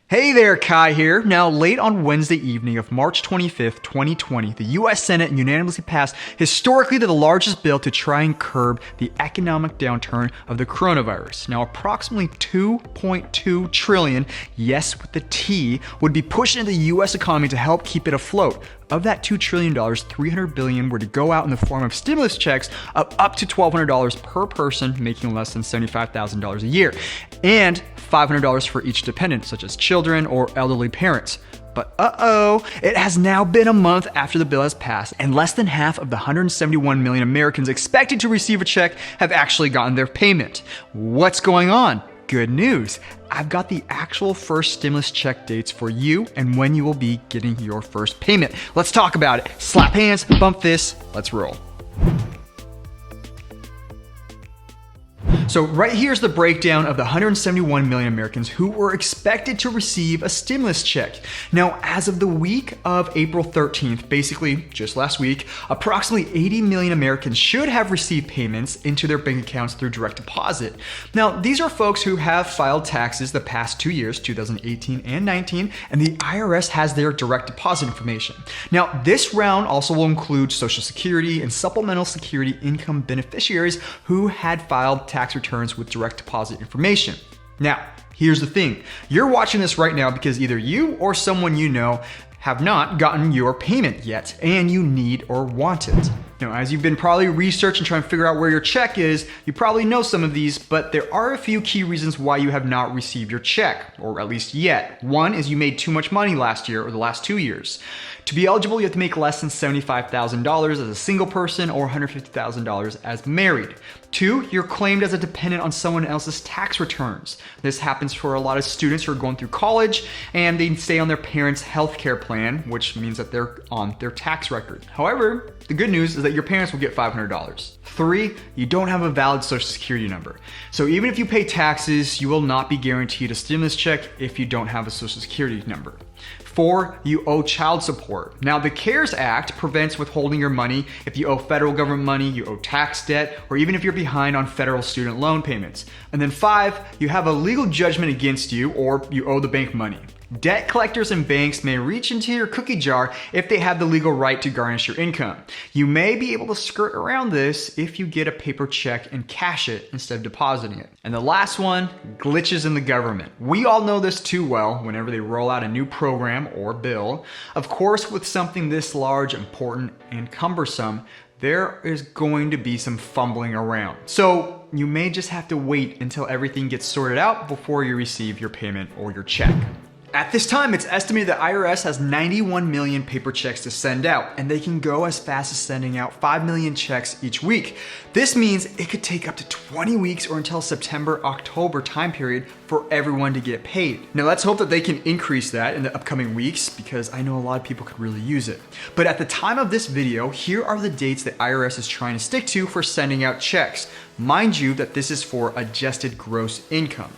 Hey there, Kai here. Now, late on Wednesday evening of March 25th, 2020, the US Senate unanimously passed historically the largest bill to try and curb the economic downturn of the coronavirus. Now, approximately 2.2 trillion, yes with the T, would be pushed into the US economy to help keep it afloat. Of that $2 trillion, $300 billion were to go out in the form of stimulus checks of up to $1,200 per person making less than $75,000 a year, and $500 for each dependent, such as children or elderly parents. But it has now been a month after the bill has passed, and less than half of the 171 million Americans expected to receive a check have actually gotten their payment. What's going on? Good news. I've got the actual first stimulus check dates for you and when you will be getting your first payment. Let's talk about it. Slap hands, bump fists, let's roll. So right here's the breakdown of the 171 million Americans who were expected to receive a stimulus check. Now, as of the week of April 13th, basically just last week, approximately 80 million Americans should have received payments into their bank accounts through direct deposit. Now, these are folks who have filed taxes the past 2 years, 2018 and 19, and the IRS has their direct deposit information. Now, this round also will include Social Security and Supplemental Security income beneficiaries who had filed tax returns with direct deposit information. Now, here's the thing. You're watching this right now because either you or someone you know have not gotten your payment yet and you need or want it. Now, as you've been probably researching trying to figure out where your check is, you probably know some of these, but there are a few key reasons why you have not received your check, or at least yet. One is you made too much money last year or the last 2 years. To be eligible, you have to make less than $75,000 as a single person or $150,000 as married. 2, you're claimed as a dependent on someone else's tax returns. This happens for a lot of students who are going through college and they stay on their parents' healthcare plan, which means that they're on their tax record. However, the good news is that your parents will get $500. 3, you don't have a valid Social Security number. So even if you pay taxes, you will not be guaranteed a stimulus check if you don't have a Social Security number. 4, you owe child support. Now, the CARES Act prevents withholding your money if you owe federal government money, you owe tax debt, or even if you're behind on federal student loan payments. And then 5, you have a legal judgment against you or you owe the bank money. Debt collectors and banks may reach into your cookie jar if they have the legal right to garnish your income. You may be able to skirt around this if you get a paper check and cash it instead of depositing it. And the last one, glitches in the government. We all know this too well whenever they roll out a new program or bill. Of course, with something this large, important, and cumbersome, there is going to be some fumbling around. So you may just have to wait until everything gets sorted out before you receive your payment or your check. At this time, it's estimated that IRS has 91 million paper checks to send out, and they can go as fast as sending out 5 million checks each week. This means it could take up to 20 weeks or until September-October time period for everyone to get paid. Now, let's hope that they can increase that in the upcoming weeks because I know a lot of people could really use it. But at the time of this video, here are the dates that IRS is trying to stick to for sending out checks. Mind you that this is for adjusted gross income.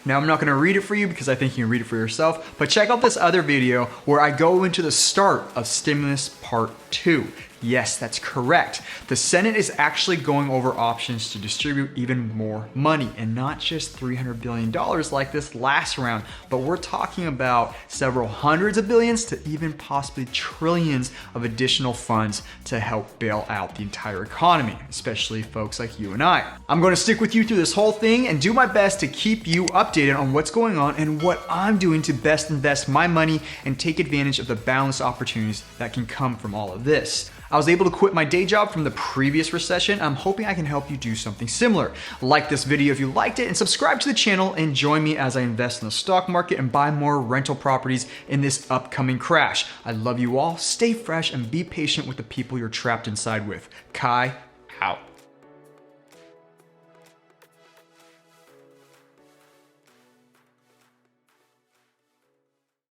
Now, I'm not going to read it for you because I think you can read it for yourself, but check out this other video where I go into the start of Stimulus Part 2. Yes, that's correct. The Senate is actually going over options to distribute even more money and not just $300 billion like this last round, but we're talking about several hundreds of billions to even possibly trillions of additional funds to help bail out the entire economy, especially folks like you and I. I'm going to stick with you through this whole thing and do my best to keep you updated on what's going on and what I'm doing to best invest my money and take advantage of the boundless opportunities that can come from all of this. I was able to quit my day job from the previous recession. I'm hoping I can help you do something similar. Like this video if you liked it and subscribe to the channel and join me as I invest in the stock market and buy more rental properties in this upcoming crash. I love you all. Stay fresh and be patient with the people you're trapped inside with. Kai out.